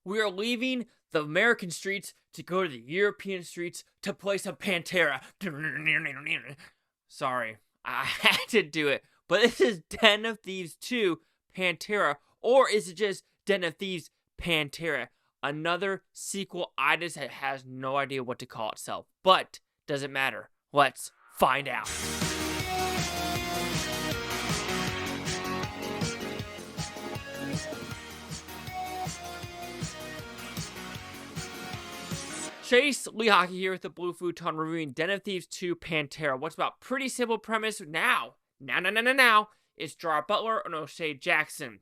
We are leaving the American streets to go to the European streets to play some Pantera. Sorry, I had to do it. But this is Den of Thieves 2 Pantera, or is it just Den of Thieves Pantera? Another sequel I just has no idea what to call itself. But doesn't matter. Let's find out. Chase Lee Hockey here with the Blue Futon reviewing Den of Thieves 2 Pantera. What's about pretty simple premise now. It's Gerard Butler and O'Shea Jackson.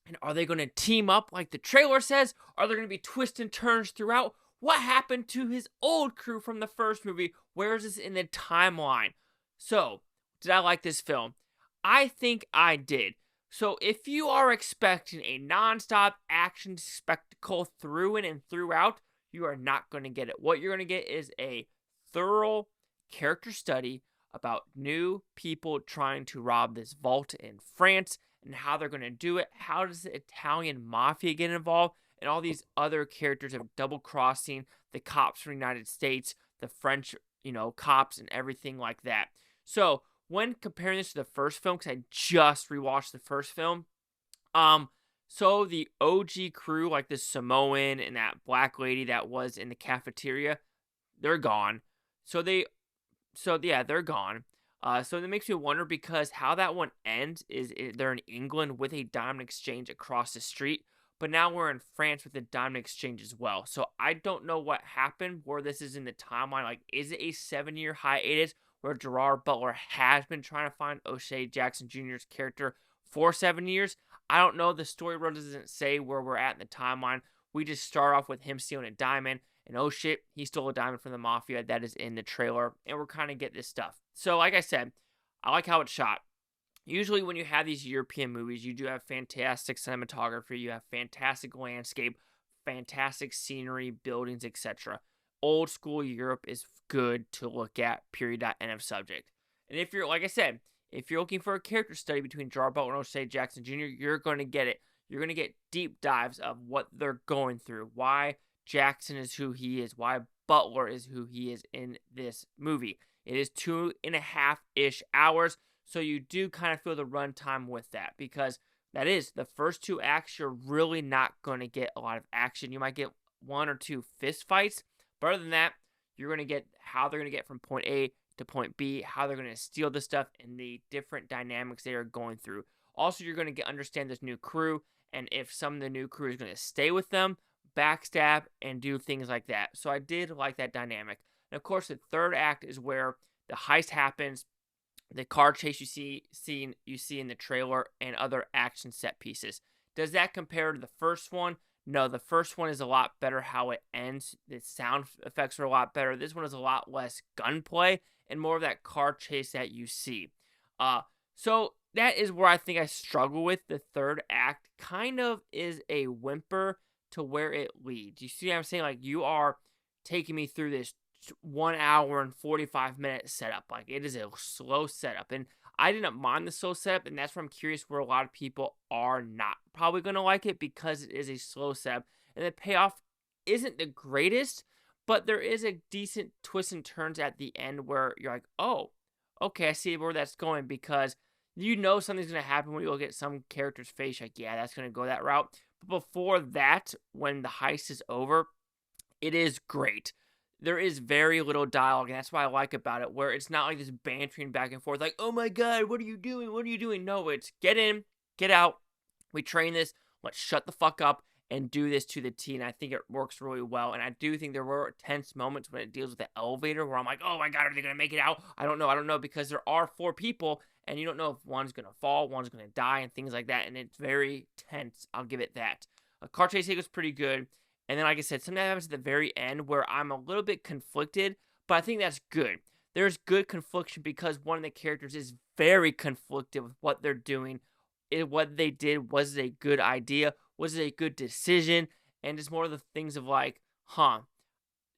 And are they going to team up like the trailer says? Are there going to be twists and turns throughout? What happened to his old crew from the first movie? Where is this in the timeline? So, did I like this film? I think I did. So, if you are expecting a non-stop action spectacle through and throughout, you are not going to get it. What you're going to get is a thorough character study about new people trying to rob this vault in France and how they're going to do it. How does the Italian mafia get involved? And all these other characters of double-crossing the cops from the United States, the French, cops and everything like that. So, when comparing this to the first film, because I just rewatched the first film, so the OG crew, like the Samoan and that black lady that was in the cafeteria, they're gone. They're gone. So that makes me wonder, because how that one ends is they're in England with a diamond exchange across the street, but now we're in France with a diamond exchange as well. So I don't know what happened, where this is in the timeline. Like, is it a 7-year hiatus where Gerard Butler has been trying to find O'Shea Jackson Jr.'s character for 7 years? I don't know. The story road doesn't say where we're at in the timeline. We just start off with him stealing a diamond, and oh shit, he stole a diamond from the mafia. That is in the trailer, and we're kind of get this stuff. So like I said, I like how it's shot. Usually when you have these European movies, you do have fantastic cinematography, you have fantastic landscape, fantastic scenery, buildings, etc. Old school Europe is good to look at, period, end of subject. And if you're, like I said, if you're looking for a character study between Gerard Butler and O'Shea Jackson Jr., you're going to get it. You're going to get deep dives of what they're going through, why Jackson is who he is, why Butler is who he is in this movie. It is 2.5-ish hours, so you do kind of feel the runtime with that, because that is the first 2 acts. You're really not going to get a lot of action. You might get 1 or 2 fist fights, but other than that, you're going to get how they're going to get from point A to point B, how they're going to steal the stuff, and the different dynamics they are going through. Also, you're going to understand this new crew, and if some of the new crew is going to stay with them, backstab, and do things like that. So I did like that dynamic. And of course, the third act is where the heist happens, the car chase you see in the trailer, and other action set pieces. Does that compare to the first one? No, the first one is a lot better how it ends. The sound effects are a lot better. This one is a lot less gunplay and more of that car chase that you see. So that is where I think I struggle with. The third act kind of is a whimper to where it leads. You see what I'm saying? Like, you are taking me through this 1 hour and 45 minute setup. Like, it is a slow setup, and I didn't mind the slow setup, and that's where I'm curious where a lot of people are not probably going to like it, because it is a slow setup, and the payoff isn't the greatest, but there is a decent twist and turns at the end where you're like, oh, okay, I see where that's going, because something's going to happen when you look at some character's face. Like, yeah, that's going to go that route. But before that, when the heist is over, it is great. There is very little dialogue, and that's what I like about it, where it's not like this bantering back and forth, like, oh my god, what are you doing? What are you doing? No, it's get in, get out. We train this. Let's shut the fuck up and do this to the T, and I think it works really well. And I do think there were tense moments when it deals with the elevator where I'm like, oh my god, are they going to make it out? I don't know, because there are 4 people, and you don't know if one's going to fall, one's going to die, and things like that, and it's very tense. I'll give it that. A car chase was pretty good. And then, like I said, something happens at the very end where I'm a little bit conflicted, but I think that's good. There's good confliction because one of the characters is very conflicted with what they're doing. What they did, was it a good idea? Was it a good decision? And it's more of the things of like,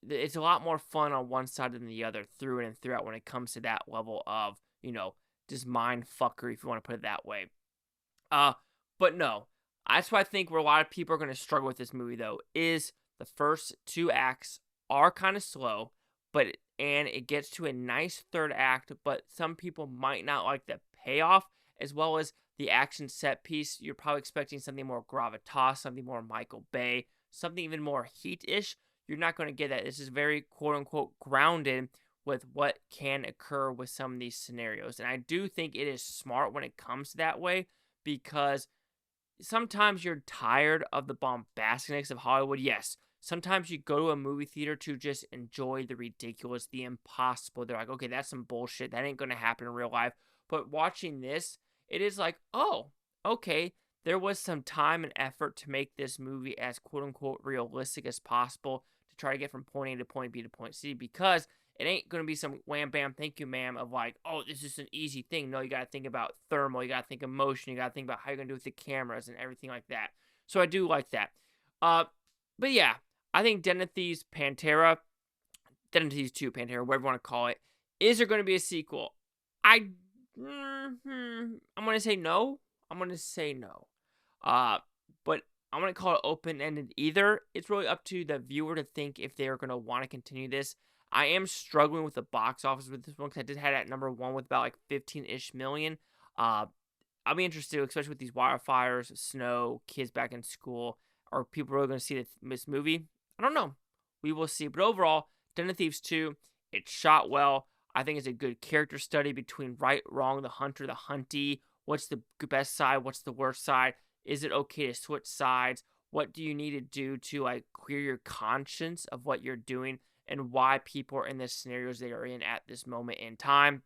it's a lot more fun on one side than the other through and throughout when it comes to that level of, just mind fuckery, if you want to put it that way. But no. That's why I think where a lot of people are going to struggle with this movie, though, is the first 2 acts are kind of slow, and it gets to a nice third act, but some people might not like the payoff as well as the action set piece. You're probably expecting something more gravitas, something more Michael Bay, something even more heat-ish. You're not going to get that. This is very quote-unquote grounded with what can occur with some of these scenarios. And I do think it is smart when it comes that way, because sometimes you're tired of the bombasticness of Hollywood. Yes, sometimes you go to a movie theater to just enjoy the ridiculous, the impossible. They're like, okay, that's some bullshit. That ain't going to happen in real life. But watching this, it is like, oh, okay, there was some time and effort to make this movie as quote-unquote realistic as possible to try to get from point A to point B to point C, because it ain't going to be some wham bam thank you ma'am of like, oh, this is an easy thing. No, you got to think about thermal, you got to think of motion, you got to think about how you're going to do it with the cameras and everything like that. So I do like that. But yeah, I think Den of Thieves Pantera, Den of Thieves 2 Pantera, whatever you want to call it, is there going to be a sequel? I'm going to say no. I'm going to say no. But I'm going to call it open-ended either. It's really up to the viewer to think if they're going to want to continue this. I am struggling with the box office with this one because I did have it at number 1 with about like 15-ish million. I'll be interested, especially with these wildfires, snow, kids back in school. Are people really going to see this movie? I don't know. We will see. But overall, Den of Thieves 2, it's shot well. I think it's a good character study between right, wrong, the hunter, the huntee. What's the best side? What's the worst side? Is it okay to switch sides? What do you need to do to like clear your conscience of what you're doing and why people are in the scenarios they are in at this moment in time?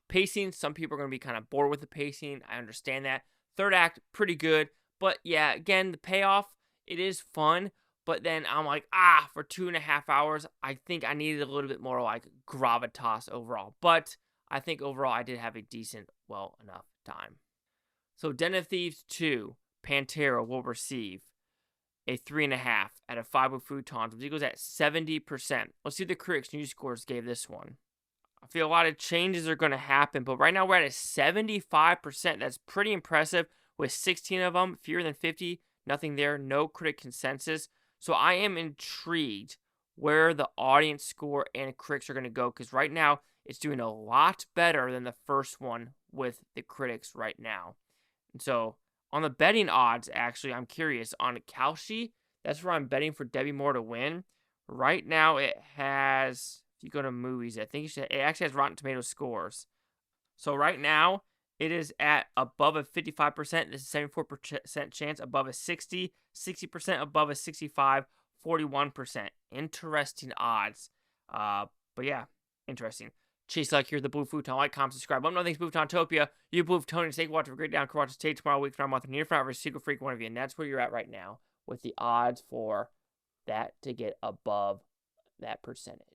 Pacing, some people are going to be kind of bored with the pacing. I understand that. Third act, pretty good. But yeah, again, the payoff, it is fun. But then I'm like, for 2.5 hours, I think I needed a little bit more like gravitas overall. But I think overall I did have a decent, well enough time. So Den of Thieves 2, Pantera will receive a 3.5 out of 5 with Futons, which equals at 70%. Let's see what the critics' news scores gave this one. I feel a lot of changes are going to happen, but right now we're at a 75%. That's pretty impressive, with 16 of them, fewer than 50, nothing there, no critic consensus. So I am intrigued where the audience score and critics are going to go, because right now it's doing a lot better than the first one with the critics right now. And so on the betting odds, actually, I'm curious. On Kalshi, that's where I'm betting for Debbie Moore to win. Right now it has, if you go to movies, I think it actually has Rotten Tomatoes scores. So right now it is at above a 55%. This is 74% chance, above a 60, 60% above a 65, 41%. Interesting odds. But yeah, interesting. Chase like here, the Blue Futon. Like, comment, subscribe. Let me know things, Bluetontopia. You Blue Futon, stay watching for great down. Watch us take tomorrow week from our month. And you're forever secret freak one of you. And that's where you're at right now with the odds for that to get above that percentage.